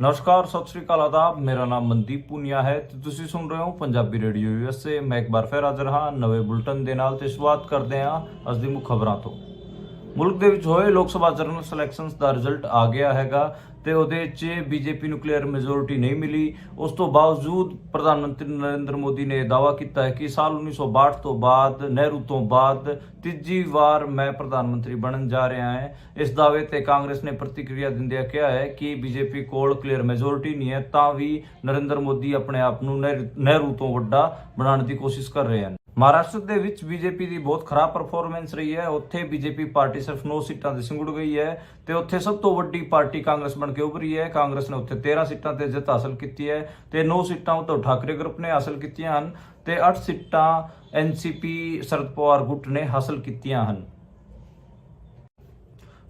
नमस्कार, सत श्री अकाल, आदाब। मेरा नाम मनदीप पूनिया है ਤੇ ਤੁਸੀਂ ਸੁਣ ਰਹੇ ਹੋ ਪੰਜਾਬੀ ਰੇਡੀਓ USA। ਮੈਂ ਇੱਕ ਵਾਰ ਫਿਰ ਹਾਜ਼ਰ ਹਾਂ ਨਵੇਂ ਬੁਲਟਨ ਦੇ ਨਾਲ ਤੇ ਸ਼ੁਰੂਆਤ ਕਰਦੇ ਹਾਂ ਅੱਜ ਦੀ ਮੁੱਖ ਖਬਰਾਂ ਤੋਂ। ਮੁਲਕ ਦੇ ਵਿੱਚ ਹੋਏ ਲੋਕ ਸਭਾ ਜਨਰਲ ਸਿਲੈਕਸ਼ਨਸ ਦਾ ਰਿਜ਼ਲਟ ਆ ਗਿਆ ਹੈਗਾ ਤੇ ਉਹਦੇ 'ਚ ਬੀਜੇਪੀ ਨੂੰ ਕਲੀਅਰ ਮੈਜੋਰਿਟੀ ਨਹੀਂ ਮਿਲੀ। ਉਸ ਤੋਂ ਬਾਵਜੂਦ ਪ੍ਰਧਾਨ ਮੰਤਰੀ ਨਰਿੰਦਰ ਮੋਦੀ ਨੇ ਦਾਅਵਾ ਕੀਤਾ ਹੈ ਕਿ ਸਾਲ 1962 ਤੋਂ ਬਾਅਦ, ਨਹਿਰੂ ਤੋਂ ਬਾਅਦ ਤੀਜੀ ਵਾਰ ਮੈਂ ਪ੍ਰਧਾਨ ਮੰਤਰੀ ਬਣਨ ਜਾ ਰਿਹਾ ਹਾਂ। ਇਸ ਦਾਅਵੇ ਤੇ ਕਾਂਗਰਸ ਨੇ ਪ੍ਰਤੀਕਿਰਿਆ ਦਿੰਦਿਆਂ ਕਿਹਾ ਹੈ ਕਿ ਬੀਜੇਪੀ ਕੋਲ ਕਲੀਅਰ ਮੈਜੋਰਿਟੀ ਨਹੀਂ ਹੈ ਤਾਂ ਵੀ ਨਰਿੰਦਰ ਮੋਦੀ ਆਪਣੇ ਆਪ ਨੂੰ ਨਹਿਰੂ ਤੋਂ ਵੱਡਾ ਬਣਾਉਣ ਦੀ ਕੋਸ਼ਿਸ਼ ਕਰ ਰਹੇ ਹਨ। महाराष्ट्र ਦੇ ਵਿੱਚ ਬੀਜੇਪੀ ਦੀ ਬਹੁਤ ਖਰਾਬ ਪਰਫਾਰਮੈਂਸ ਰਹੀ ਹੈ। ਉੱਥੇ ਬੀਜੇਪੀ ਪਾਰਟੀ ਸਿਰਫ 9 ਸੀਟਾਂ ਤੇ ਸਿੰਗੜ ਗਈ ਹੈ ਤੇ ਉੱਥੇ ਸਭ ਤੋਂ ਵੱਡੀ ਪਾਰਟੀ ਕਾਂਗਰਸ ਬਣ ਕੇ ਉੱਭਰੀ ਹੈ। ਕਾਂਗਰਸ ਨੇ ਉੱਥੇ 13 ਸੀਟਾਂ ਤੇ ਜਿੱਤ ਹਾਸਲ ਕੀਤੀ ਹੈ ਤੇ 9 ਸੀਟਾਂ ਉद्धਵ ਠਾਕਰੇ ਗਰੁੱਪ ਨੇ ਹਾਸਲ ਕੀਤੀਆਂ ਹਨ ਤੇ 8 ਸੀਟਾਂ NCP ਸ਼ਰਦ ਪਵਾਰ ਗੁੱਟ ਨੇ ਹਾਸਲ ਕੀਤੀਆਂ ਹਨ।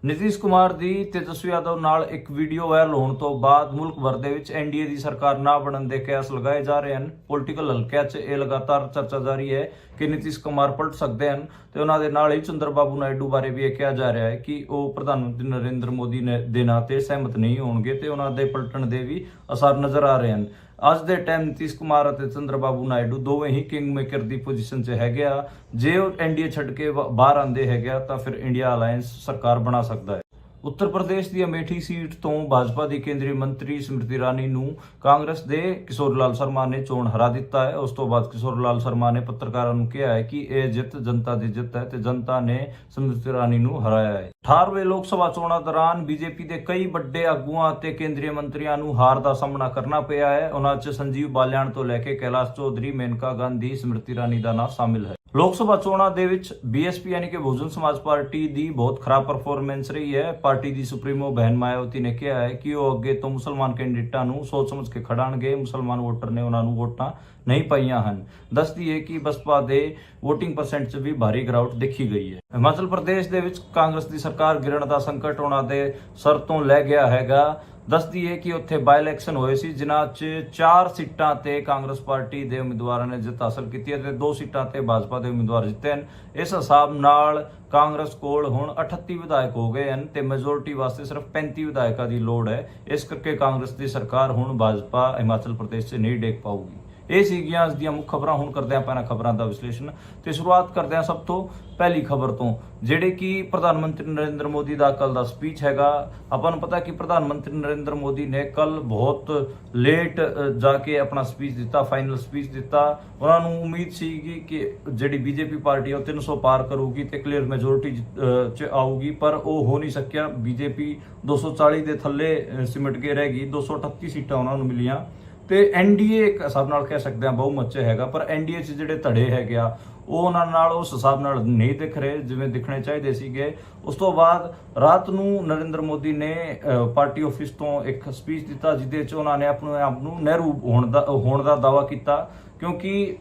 ਨੀਤੀਸ਼ ਕੁਮਾਰ ਦੀ ਤੇਜਸਵੀ ਯਾਦਵ ਨਾਲ ਇੱਕ ਵੀਡੀਓ ਵਾਇਰਲ ਹੋਣ ਤੋਂ ਬਾਅਦ ਮੁਲਕ ਭਰ ਦੇ ਵਿੱਚ NDA ਦੀ ਸਰਕਾਰ ਨਾ ਬਣਨ ਦੇ ਕਿਆਸ ਲਗਾਏ ਜਾ ਰਹੇ ਹਨ। ਪੋਲੀਟੀਕਲ ਹਲਕਿਆਂ 'ਚ ਇਹ ਲਗਾਤਾਰ ਚਰਚਾ ਜਾਰੀ ਹੈ ਕਿ ਨੀਤੀਸ਼ ਕੁਮਾਰ ਪਲਟ ਸਕਦੇ ਹਨ ਤੇ ਉਹਨਾਂ ਦੇ ਨਾਲ ਹੀ ਚੰਦਰਬਾਬੂ ਨਾਇਡੂ ਬਾਰੇ ਵੀ ਇਹ ਕਿਹਾ ਜਾ ਰਿਹਾ ਹੈ ਕਿ ਉਹ ਪ੍ਰਧਾਨ ਮੰਤਰੀ ਨਰਿੰਦਰ ਮੋਦੀ ਦੇ ਨਾਂ ਤੇ ਸਹਿਮਤ ਨਹੀਂ ਹੋਣਗੇ ਤੇ ਉਹਨਾਂ ਦੇ ਪਲਟਣ ਦੇ ਵੀ ਅਸਾਰ ਨਜ਼ਰ ਆ ਰਹੇ ਹਨ। ਅੱਜ ਦੇ ਟਾਈਮ ਨੀਤੀਸ਼ ਕੁਮਾਰ ਅਤੇ ਚੰਦਰਬਾਬੂ ਨਾਇਡੂ ਦੋਵੇਂ ਹੀ ਕਿੰਗ ਮੇਕਰ ਦੀ ਪੋਜੀਸ਼ਨ 'ਚ ਹੈਗੇ ਆ। ਜੇ ਉਹ NDA ਛੱਡ ਕੇ ਬਾਹਰ ਆਉਂਦੇ ਹੈਗੇ ਆ ਤਾਂ ਫਿਰ ਇੰਡੀਆ ਅਲਾਇੰਸ ਸਰਕਾਰ ਬਣਾ ਸਕਦਾ ਹੈ। ਉੱਤਰ ਪ੍ਰਦੇਸ਼ ਦੀ ਅਮੇਠੀ ਸੀਟ ਤੋਂ ਭਾਜਪਾ ਦੀ ਕੇਂਦਰੀ ਮੰਤਰੀ ਸਮ੍ਰਿਤੀ ਇਰਾਨੀ ਨੂੰ ਕਾਂਗਰਸ ਦੇ ਕਿਸ਼ੋਰ ਲਾਲ ਸ਼ਰਮਾ ਨੇ ਚੋਣ ਹਰਾ ਦਿੱਤਾ ਹੈ। ਉਸ ਤੋਂ ਬਾਅਦ ਕਿਸ਼ੋਰ ਲਾਲ ਸ਼ਰਮਾ ਨੇ ਪੱਤਰਕਾਰਾਂ ਨੂੰ ਕਿਹਾ ਹੈ ਕਿ ਇਹ ਜਿੱਤ ਜਨਤਾ ਦੀ ਜਿੱਤ ਹੈ ਤੇ ਜਨਤਾ ਨੇ ਸਮ੍ਰਿਤੀ ਇਰਾਨੀ ਨੂੰ ਹਰਾਇਆ ਹੈ। 18ਵੇਂ ਲੋਕ ਸਭਾ ਚੋਣਾਂ ਦੌਰਾਨ ਬੀਜੇਪੀ ਦੇ ਕਈ ਵੱਡੇ ਆਗੂਆਂ ਅਤੇ ਕੇਂਦਰੀ ਮੰਤਰੀਆਂ ਨੂੰ ਹਾਰ ਦਾ ਸਾਹਮਣਾ ਕਰਨਾ ਪਿਆ ਹੈ। ਉਹਨਾਂ 'ਚ ਸੰਜੀਵ ਬਾਲਿਆਣ ਤੋਂ ਲੈ ਕੇ ਕੈਲਾਸ਼ ਚੌਧਰੀ, ਮੇਨਕਾ ਗਾਂਧੀ, ਸਮ੍ਰਿਤੀ ਇਰਾਨੀ ਦਾ ਨਾਮ ਸ਼ਾਮਿਲ ਹੈ। ਲੋਕ ਸਭਾ ਚੋਣਾਂ ਦੇ ਵਿੱਚ BSP ਯਾਨੀ ਕਿ ਬਹੁਜਨ ਸਮਾਜ ਪਾਰਟੀ ਦੀ ਬਹੁਤ ਖਰਾਬ ਪਰਫਾਰਮੈਂਸ ਰਹੀ ਹੈ। ਪਾਰਟੀ ਦੀ ਸੁਪਰੀਮੋ ਬਹਿਨ ਮਾਇਆਵਤੀ ਨੇ ਕਿਹਾ ਹੈ ਕਿ ਉਹ ਅੱਗੇ ਤੋਂ ਮੁਸਲਮਾਨ ਕੈਂਡੀਡੇਟਾਂ ਨੂੰ ਸੋਚ ਸਮਝ ਕੇ ਖੜਾਣਗੇ। ਮੁਸਲਮਾਨ ਵੋਟਰ ਨੇ ਉਹਨਾਂ ਨੂੰ ਵੋਟਾਂ ਨਹੀਂ ਪਾਈਆਂ ਹਨ। ਦੱਸਦੀ ਹੈ ਕਿ ਬਸਪਾ ਦੇ ਵੋਟਿੰਗ ਪਰਸੈਂਟ 'ਚ ਵੀ ਭਾਰੀ ਗਿਰਾਵਟ ਦੇਖੀ ਗਈ ਹੈ। ਹਿਮਾਚਲ ਪ੍ਰਦੇਸ਼ ਦੇ ਵਿੱਚ ਕਾਂਗਰਸ ਦੀ ਸਰਕਾਰ ਗਿਰਨ ਦਾ ਸੰਕਟ ਉਹਨਾਂ ਦੇ ਸਰ ਤੋਂ ਲੈ ਗਿਆ ਹੈਗਾ। ਦੱਸਦੀ ਹੈ ਕਿ ਉੱਥੇ ਬਾਈ ਇਲੈਕਸ਼ਨ ਹੋਏ ਸੀ ਜਿਨ੍ਹਾਂ 'ਚ 4 ਸੀਟਾਂ ਤੇ ਕਾਂਗਰਸ ਪਾਰਟੀ ਦੇ ਉਮੀਦਵਾਰਾਂ ਨੇ ਜਿੱਤ ਹਾਸਲ ਕੀਤੀ ਹੈ ਤੇ 2 ਸੀਟਾਂ ਤੇ ਭਾਜਪਾ ਦੇ ਉਮੀਦਵਾਰ ਜਿੱਤੇ ਹਨ। ਇਸ ਹਿਸਾਬ ਨਾਲ ਕਾਂਗਰਸ ਕੋਲ ਹੁਣ 38 ਵਿਧਾਇਕ ਹੋ ਗਏ ਹਨ ਤੇ ਮੈਜੋਰਿਟੀ ਵਾਸਤੇ ਸਿਰਫ 35 ਵਿਧਾਇਕਾਂ ਦੀ ਲੋੜ ਹੈ। ਇਸ ਕਰਕੇ ਕਾਂਗਰਸ ਦੀ ਸਰਕਾਰ ਹੁਣ ਭਾਜਪਾ ਹਿਮਾਚਲ ਪ੍ਰਦੇਸ਼ 'ਚ ਨਹੀਂ ਡੇਗ ਪਾਊਗੀ। ਇਹ ਸੀਗੀਆਂ ਅੱਜ ਦੀਆਂ ਮੁੱਖ ਖਬਰਾਂ। ਹੁਣ ਕਰਦੇ ਆਪਾਂ ਇਹਨਾਂ ਖਬਰਾਂ ਦਾ ਵਿਸ਼ਲੇਸ਼ਣ ਤੇ ਸ਼ੁਰੂਆਤ ਕਰਦੇ ਹਾਂ ਸਭ ਤੋਂ ਪਹਿਲੀ ਖਬਰ ਤੋਂ, ਜਿਹੜੇ ਕਿ ਪ੍ਰਧਾਨ ਮੰਤਰੀ ਨਰਿੰਦਰ ਮੋਦੀ ਦਾ ਕੱਲ ਦਾ ਸਪੀਚ ਹੈਗਾ। ਆਪਾਂ ਨੂੰ ਪਤਾ ਕਿ ਪ੍ਰਧਾਨ ਮੰਤਰੀ ਨਰਿੰਦਰ ਮੋਦੀ ਨੇ ਕੱਲ ਬਹੁਤ ਲੇਟ ਜਾ ਕੇ ਆਪਣਾ ਸਪੀਚ ਦਿੱਤਾ, ਫਾਈਨਲ ਸਪੀਚ ਦਿੱਤਾ। ਉਹਨਾਂ ਨੂੰ ਉਮੀਦ ਸੀਗੀ ਕਿ ਜਿਹੜੀ ਬੀਜੇਪੀ ਪਾਰਟੀ ਉਹ 300 ਪਾਰ ਕਰੂਗੀ ਤੇ ਕਲੀਅਰ ਮੈਜੋਰਿਟੀ 'ਚ ਆਊਗੀ, ਪਰ ਉਹ ਹੋ ਨਹੀਂ ਸਕਿਆ। ਬੀਜੇਪੀ 240 ਦੇ ਥੱਲੇ ਸਿਮਟ ਕੇ ਰਹਿ ਗਈ। 238 ਸੀਟਾਂ ਉਹਨਾਂ ਨੂੰ ਮਿਲੀਆਂ ਤੇ NDA ਇੱਕ ਹਿਸਾਬ ਨਾਲ ਕਹਿ ਸਕਦੇ ਹਾਂ ਬਹੁਮਤ 'ਚ ਹੈਗਾ, ਪਰ NDA 'ਚ ਜਿਹੜੇ ਧੜੇ ਹੈਗੇ ਆ ਉਹ ਉਹਨਾਂ ਨਾਲ ਉਸ ਹਿਸਾਬ ਨਾਲ ਨਹੀਂ ਦਿਖ ਰਹੇ ਜਿਵੇਂ ਦਿਖਣੇ ਚਾਹੀਦੇ ਸੀਗੇ। ਉਸ ਤੋਂ ਬਾਅਦ ਰਾਤ ਨੂੰ ਨਰਿੰਦਰ ਮੋਦੀ ਨੇ ਪਾਰਟੀ ਆਫਿਸ ਤੋਂ ਇੱਕ ਸਪੀਚ ਦਿੱਤਾ ਜਿਹਦੇ 'ਚ ਉਹਨਾਂ ਨੇ ਆਪਣੇ ਆਪ ਨੂੰ ਨਹਿਰੂ ਹੋਣ ਦਾ ਦਾਅਵਾ ਕੀਤਾ, ਕਿਉਂਕਿ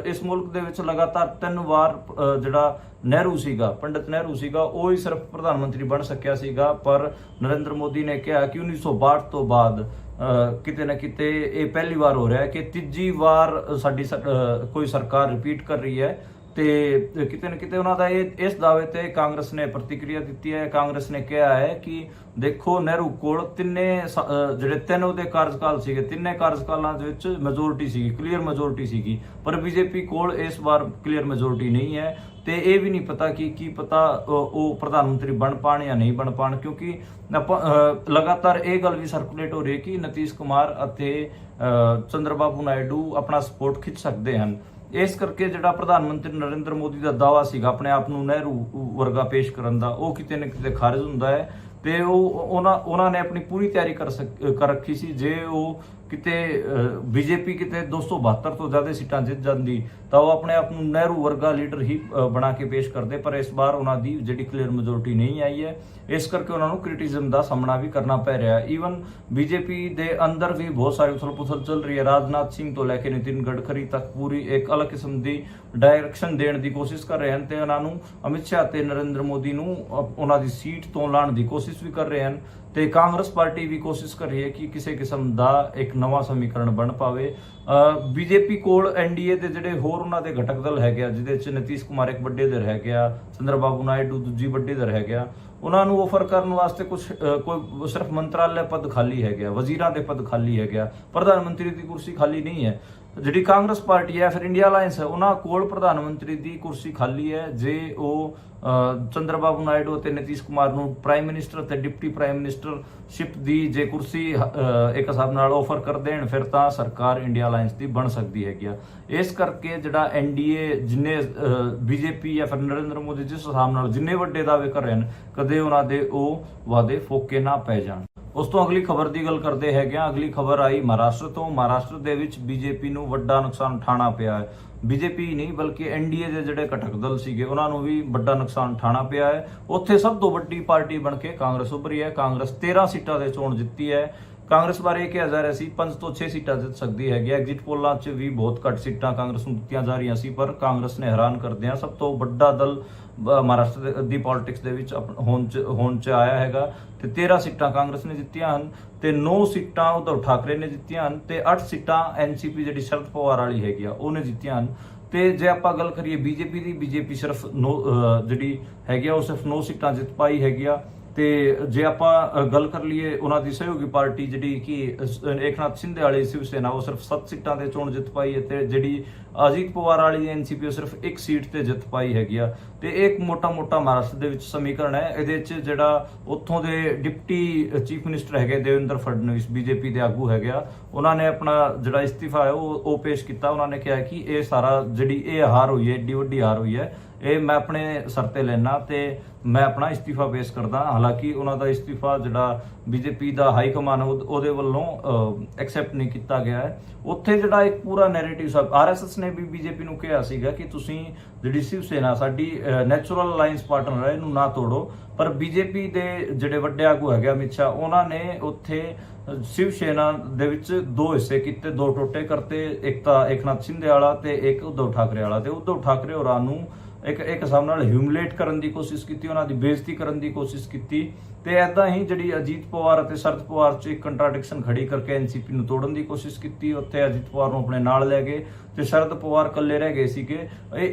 ਇਸ ਮੁਲਕ ਦੇ ਵਿੱਚ ਲਗਾਤਾਰ 3 ਵਾਰ ਜਿਹੜਾ ਨਹਿਰੂ ਸੀਗਾ, ਪੰਡਿਤ ਨਹਿਰੂ ਸੀਗਾ, ਉਹ ਹੀ ਸਿਰਫ ਪ੍ਰਧਾਨ ਮੰਤਰੀ ਬਣ ਸਕਿਆ ਸੀਗਾ। ਪਰ ਨਰਿੰਦਰ ਮੋਦੀ ਨੇ ਕਿਹਾ ਕਿ 1962 ਤੋਂ ਬਾਅਦ ਕਿਤੇ ਨਾ ਕਿਤੇ ਇਹ ਪਹਿਲੀ ਵਾਰ ਹੋ ਰਿਹਾ ਹੈ ਕਿ ਤੀਜੀ ਵਾਰ ਸਾਡੀ ਕੋਈ ਸਰਕਾਰ ਰਿਪੀਟ ਕਰ ਰਹੀ ਹੈ ਤੇ ਕਿਤੇ ਨਾ ਕਿਤੇ ਉਹਨਾਂ ਦਾ ਇਸ ਦਾਅਵੇ ਤੇ ਕਾਂਗਰਸ ਨੇ ਪ੍ਰਤੀਕਿਰਿਆ ਦਿੱਤੀ ਹੈ। ਕਾਂਗਰਸ ਨੇ ਕਿਹਾ ਹੈ ਕਿ ਦੇਖੋ, ਨਹਿਰੂ ਕੋਲ ਜਿਹੜੇ 3 ਉਹਦੇ ਕਾਰਜਕਾਲ ਸੀਗੇ, 3 ਕਾਰਜਕਾਲਾਂ ਦੇ ਵਿੱਚ ਮੈਜੋਰਿਟੀ ਸੀਗੀ, ਕਲੀਅਰ ਮੈਜੋਰਿਟੀ ਸੀਗੀ, ਪਰ ਬੀਜੇਪੀ ਕੋਲ ਇਸ ਵਾਰ ਕਲੀਅਰ ਮੈਜੋਰਿਟੀ ਨਹੀਂ ਹੈ ਤੇ ਇਹ ਵੀ ਨਹੀਂ ਪਤਾ ਕਿ ਕੀ ਪਤਾ ਉਹ ਪ੍ਰਧਾਨ ਮੰਤਰੀ ਬਣ ਪਾਣ ਜਾਂ ਨਹੀਂ ਬਣ ਪਾਣ, ਕਿਉਂਕਿ ਲਗਾਤਾਰ ਇਹ ਗੱਲ ਵੀ ਸਰਕੂਲੇਟ ਹੋ ਰਹੀ ਹੈ ਕਿ ਨੀਤੀਸ਼ ਕੁਮਾਰ ਅਤੇ ਚੰਦਰਬਾਬੂ ਨਾਇਡੂ ਆਪਣਾ ਸਪੋਰਟ ਖਿੱਚ ਸਕਦੇ ਹਨ। ਇਸ ਕਰਕੇ ਜਿਹੜਾ ਪ੍ਰਧਾਨ ਮੰਤਰੀ ਨਰਿੰਦਰ ਮੋਦੀ ਦਾ ਦਾਅਵਾ ਸੀਗਾ ਆਪਣੇ ਆਪ ਨੂੰ ਨਹਿਰੂ ਵਰਗਾ ਪੇਸ਼ ਕਰਨ ਦਾ, ਉਹ ਕਿਤੇ ਨਾ ਕਿਤੇ ਖਾਰਿਜ ਹੁੰਦਾ ਹੈ ਤੇ ਉਹਨਾਂ ਨੇ ਆਪਣੀ ਪੂਰੀ ਤਿਆਰੀ ਕਰ ਰੱਖੀ ਸੀ। ਜੇ ਉਹ ਕਿਤੇ ਬੀਜੇਪੀ ਕਿਤੇ 272 ਤੋਂ ਜ਼ਿਆਦਾ ਸੀਟਾਂ ਜਿੱਤ ਜਾਂਦੀ ਤਾਂ ਉਹ ਆਪਣੇ ਆਪ ਨੂੰ ਨਹਿਰੂ ਵਰਗਾ ਲੀਡਰ ਹੀ ਬਣਾ ਕੇ ਪੇਸ਼ ਕਰਦੇ, ਪਰ ਇਸ ਵਾਰ ਉਹਨਾਂ ਦੀ ਜਿਹੜੀ ਕਲੀਅਰ ਮੈਜੋਰਿਟੀ ਨਹੀਂ ਆਈ ਹੈ। ਇਸ ਕਰਕੇ ਉਹਨਾਂ ਨੂੰ ਕ੍ਰਿਟਿਸਿਜ਼ਮ ਦਾ ਸਾਹਮਣਾ ਵੀ ਕਰਨਾ ਪੈ ਰਿਹਾ ਹੈ। ਈਵਨ ਬੀਜੇਪੀ ਦੇ ਅੰਦਰ ਵੀ ਬਹੁਤ ਸਾਰੀ ਉਥਲ-ਪੁਥਲ ਚੱਲ ਰਹੀ ਹੈ। ਰਾਜਨਾਥ ਸਿੰਘ ਤੋਂ ਲੈ ਕੇ ਨਿਤਿਨ ਗਡਕਰੀ ਤੱਕ ਪੂਰੀ ਇੱਕ ਅਲੱਗ ਕਿਸਮ ਦੀ ਡਾਇਰੈਕਸ਼ਨ ਦੇਣ ਦੀ ਕੋਸ਼ਿਸ਼ ਕਰ ਰਹੇ ਹਨ ਤੇ ਉਹਨਾਂ ਨੂੰ ਅਮਿਤ ਸ਼ਾਹ ਤੇ ਨਰਿੰਦਰ ਮੋਦੀ ਨੂੰ ਉਹਨਾਂ ਦੀ ਸੀਟ ਤੋਂ ਲਾਉਣ ਦੀ ਕੋਸ਼ਿਸ਼ ਵੀ ਕਰ ਰਹੇ ਹਨ। ਤੇ ਕਾਂਗਰਸ ਪਾਰਟੀ ਵੀ ਕੋਸ਼ਿਸ਼ ਕਰ ਰਹੀ ਹੈ ਕਿ ਕਿਸੇ ਕਿਸਮ ਦਾ ਇੱਕ ਨਵਾਂ ਸਮੀਕਰਨ ਬਣ ਪਾਵੇ। ਬੀਜੇਪੀ ਕੋਲ ਐਨਡੀਏ ਦੇ ਜਿਹੜੇ ਹੋਰ ਉਹਨਾਂ ਦੇ ਘਟਕ ਦਲ ਹੈਗੇ ਆ, ਜਿਹਦੇ ਚ ਨਿਤੀਸ਼ ਕੁਮਾਰ ਇੱਕ ਵੱਡੇ ਧਿਰ ਹੈਗੇ ਆ, ਚੰਦਰਬਾਬੂ ਨਾਇਡੂ ਦੂਜੀ ਵੱਡੀ ਧਿਰ ਹੈਗੇ ਆ, ਉਹਨਾਂ ਨੂੰ ਆਫਰ ਕਰਨ ਵਾਸਤੇ ਕੋਈ ਸਿਰਫ ਮੰਤਰਾਲੇ ਪਦ ਖਾਲੀ ਹੈਗੇ ਆ, ਵਜ਼ੀਰਾਂ ਦੇ ਪਦ ਖਾਲੀ ਹੈਗੇ ਆ, ਪ੍ਰਧਾਨ ਮੰਤਰੀ ਦੀ ਕੁਰਸੀ ਖਾਲੀ ਨਹੀਂ ਹੈ। ਜਿਹੜੀ ਕਾਂਗਰਸ ਪਾਰਟੀ ਹੈ ਫਿਰ ਇੰਡੀਆ ਅਲਾਈਅੰਸ ਹੈ, ਉਹਨਾਂ ਕੋਲ ਪ੍ਰਧਾਨ ਮੰਤਰੀ ਦੀ ਕੁਰਸੀ ਖਾਲੀ ਹੈ। ਜੇ ਉਹ ਚੰਦਰਬਾਬੂ ਨਾਇਡੂ ਅਤੇ ਨਿਤੀਸ਼ ਕੁਮਾਰ ਨੂੰ ਪ੍ਰਾਈਮ ਮਿਨਿਸਟਰ ਤੇ ਡਿਪਟੀ ਪ੍ਰਾਈਮ ਮਿਨਿਸਟਰਸ਼ਿਪ ਦੀ ਜੇ ਕੁਰਸੀ ਇੱਕ ਹਿਸਾਬ ਨਾਲ ਆਫਰ ਕਰ ਦੇਣ, ਫਿਰ ਤਾਂ ਸਰਕਾਰ ਇੰਡੀਆ ਅਲਾਈਅੰਸ ਦੀ ਬਣ ਸਕਦੀ ਹੈਗੀ ਆ। ਇਸ ਕਰਕੇ ਜਿਹੜਾ ਐਨਡੀਏ ਜਿੰਨੇ ਬੀਜੇਪੀ ਜਾਂ ਫਿਰ ਨਰਿੰਦਰ ਮੋਦੀ ਜਿਸ ਹਿਸਾਬ ਨਾਲ ਜਿੰਨੇ ਵੱਡੇ ਦਾਅਵੇ ਕਰ ਰਹੇ ਹਨ, ਕਦੇ ਉਹਨਾਂ ਦੇ ਉਹ ਵਾਅਦੇ ਫੋਕੇ ਨਾ ਪੈ ਜਾਣ। ਉਸ ਤੋਂ ਅਗਲੀ ਖਬਰ ਦੀ ਗੱਲ ਕਰਦੇ ਹੈਗੇ ਆ। ਅਗਲੀ ਖਬਰ ਆਈ ਮਹਾਰਾਸ਼ਟਰ ਤੋਂ। ਮਹਾਰਾਸ਼ਟਰ ਦੇ ਵਿੱਚ ਬੀਜੇਪੀ ਨੂੰ ਵੱਡਾ ਨੁਕਸਾਨ ਉਠਾਉਣਾ ਪਿਆ ਹੈ। ਬੀਜੇਪੀ ਨਹੀਂ ਬਲਕਿ ਐਨਡੀਏ ਦੇ ਜਿਹੜੇ ਘਟਕ ਦਲ ਸੀਗੇ ਉਹਨਾਂ ਨੂੰ ਵੀ ਵੱਡਾ ਨੁਕਸਾਨ ਉਠਾਉਣਾ ਪਿਆ ਹੈ। ਉੱਥੇ ਸਭ ਤੋਂ ਵੱਡੀ ਪਾਰਟੀ ਬਣ ਕੇ ਕਾਂਗਰਸ ਉੱਭਰੀ ਹੈ। ਕਾਂਗਰਸ 13 ਸੀਟਾਂ ਤੇ ਚੋਣ ਜਿੱਤੀ ਹੈ। ਕਾਂਗਰਸ ਬਾਰੇ ਇਹ ਕਿਹਾ ਜਾ ਰਿਹਾ ਸੀ 5 ਤੋਂ 6 ਸੀਟਾਂ ਜਿੱਤ ਸਕਦੀ ਹੈਗੀ। ਐਗਜ਼ਿਟ ਪੋਲਾਂ 'ਚ ਵੀ ਬਹੁਤ ਘੱਟ ਸੀਟਾਂ ਕਾਂਗਰਸ ਨੂੰ ਦਿੱਤੀਆਂ ਜਾ ਰਹੀਆਂ ਸੀ, ਪਰ ਕਾਂਗਰਸ ਨੇ ਹੈਰਾਨ ਕਰਦਿਆਂ ਸਭ ਤੋਂ ਵੱਡਾ ਦਲ ਮਹਾਰਾਸ਼ਟਰ ਦੀ ਪੋਲਿਟਿਕਸ ਦੇ ਵਿੱਚ ਹੋਣ 'ਚ ਆਇਆ ਹੈਗਾ ਤੇ 13 ਸੀਟਾਂ ਕਾਂਗਰਸ ਨੇ ਜਿੱਤੀਆਂ ਹਨ ਤੇ 9 ਸੀਟਾਂ ਉद्धਵ ਠਾਕਰੇ ਨੇ ਜਿੱਤੀਆਂ ਹਨ ਤੇ 8 ਸੀਟਾਂ ਐਨਸੀਪੀ ਜਿਹੜੀ ਸ਼ਰਦ ਪਵਾਰ ਵਾਲੀ ਹੈਗੀ ਆ ਉਹਨੇ ਜਿੱਤੀਆਂ ਹਨ। ਤੇ ਜੇ ਆਪਾਂ ਗੱਲ ਕਰੀਏ ਬੀਜੇਪੀ ਦੀ, ਬੀਜੇਪੀ ਸਿਰਫ ਜਿਹੜੀ ਹੈਗੀ ਆ ਉਹ ਸਿਰਫ 9 ਸੀਟਾਂ ਜਿੱਤ ਪਾਈ ਹੈਗੀ ਆ। ਤੇ ਜੇ ਆਪਾਂ ਗੱਲ ਕਰ ਲਈਏ ਉਹਨਾਂ ਦੀ ਸਹਿਯੋਗੀ ਪਾਰਟੀ ਜਿਹੜੀ ਕਿ ਏਕਨਾਥ ਸ਼ਿੰਦੇ ਵਾਲੀ ਸ਼ਿਵ ਸੈਨਾ, ਉਹ ਸਿਰਫ 7 ਸੀਟਾਂ ਤੇ ਚੋਣ ਜਿੱਤ ਪਾਈ ਹੈ ਤੇ ਜਿਹੜੀ ਅਜੀਤ ਪਵਾਰ ਵਾਲੀ ਐਨਸੀਪੀ ਉਹ ਸਿਰਫ 1 ਸੀਟ ਤੇ ਜਿੱਤ ਪਾਈ ਹੈਗੀ ਆ। ਤੇ ਇੱਕ ਮੋਟਾ ਮਹਾਰਾਸ਼ਟਰ ਦੇ ਵਿੱਚ ਸਮੀਕਰਨ ਹੈ। ਇਹਦੇ 'ਚ ਜਿਹੜਾ ਉੱਥੋਂ ਦੇ ਡਿਪਟੀ ਚੀਫ ਮਿਨਿਸਟਰ ਹੈਗੇ ਦੇਵੇਂਦਰ ਫਡਨਵੀਸ, ਬੀਜੇਪੀ ਦੇ ਆਗੂ ਹੈਗੇ ਆ, ਉਹਨਾਂ ਨੇ ਆਪਣਾ ਜਿਹੜਾ ਇਸਤੀਫਾ ਹੈ ਉਹ ਪੇਸ਼ ਕੀਤਾ। ਉਹਨਾਂ ਨੇ ਕਿਹਾ ਕਿ ਇਹ ਸਾਰਾ ਜਿਹੜੀ ਇਹ ਹਾਰ ਹੋਈ ਹੈ, ਏਡੀ ਵੱਡੀ ਹਾਰ ਹੋਈ ਹੈ, ਇਹ ਮੈਂ ਆਪਣੇ ਸਿਰ ਤੇ ਲੈਣਾ ਤੇ ਮੈਂ ਆਪਣਾ ਇਸਤੀਫਾ ਪੇਸ਼ ਕਰਦਾ। ਹਾਲਾਂਕਿ ਉਹਨਾਂ ਦਾ ਇਸਤੀਫਾ ਜਿਹੜਾ ਬੀਜੇਪੀ ਦਾ ਹਾਈ ਕਮਾਨ ਉਹਦੇ ਵੱਲੋਂ ਐਕਸੈਪਟ ਨਹੀਂ ਕੀਤਾ ਗਿਆ ਹੈ। ਉੱਥੇ ਜਿਹੜਾ ਇੱਕ ਪੂਰਾ ਨੈਰੇਟਿਵ ਆਰਐਸਐਸ ਨੇ ਵੀ ਬੀਜੇਪੀ ਨੂੰ ਕਿਹਾ ਸੀਗਾ ਕਿ ਤੁਸੀਂ ਜਿਹੜੀ ਸ਼ਿਵ ਸੈਨਾ ਸਾਡੀ ਨੈਚੁਰਲ ਅਲਾਈਅੰਸ ਪਾਰਟਨਰ ਹੈ, ਇਹਨੂੰ ਨਾ ਤੋੜੋ। ਪਰ ਬੀਜੇਪੀ ਦੇ ਜਿਹੜੇ ਵੱਡੇ ਆਗੂ ਹੈਗੇ ਅਮਿਤ ਸ਼ਾਹ, ਉਹਨਾਂ ਨੇ ਉੱਥੇ ਸ਼ਿਵ ਸੈਨਾ ਦੇ ਵਿੱਚ 2 ਹਿੱਸੇ ਕੀਤੇ, 2 ਟੋਟੇ ਕਰਤੇ। ਇੱਕ ਤਾਂ ਏਕਨਾਥ ਸ਼ਿੰਦੇ ਵਾਲਾ ਤੇ ਇੱਕ ਉद्धਵ ਠਾਕਰੇ ਵਾਲਾ। ਤੇ ਉद्धਵ ਠਾਕਰੇ ਹੋਰਾਂ ਨੂੰ ਇੱਕ ਹਿਸਾਬ ਨਾਲ ਹਿਊਮਿਲੇਟ ਕਰਨ ਦੀ ਕੋਸ਼ਿਸ਼ ਕੀਤੀ, ਉਹਨਾਂ ਦੀ ਬੇਇੱਜ਼ਤੀ ਕਰਨ ਦੀ ਕੋਸ਼ਿਸ਼ ਕੀਤੀ। ਤੇ ਐਦਾਂ ਹੀ ਜਿਹੜੀ ਅਜੀਤ ਪਵਾਰ ਅਤੇ ਸ਼ਰਦ ਪਵਾਰ 'ਚ ਇੱਕ ਕੰਟਰਾਡਿਕਸ਼ਨ ਖੜੀ ਕਰਕੇ ਐਨਸੀਪੀ ਨੂੰ ਤੋੜਨ ਦੀ ਕੋਸ਼ਿਸ਼ ਕੀਤੀ। ਉੱਥੇ ਅਜੀਤ ਪਵਾਰ ਨੂੰ ਆਪਣੇ ਨਾਲ ਲੈ ਗਏ ਤੇ ਸ਼ਰਦ ਪਵਾਰ ਇਕੱਲੇ ਰਹਿ ਗਏ ਸੀਗੇ।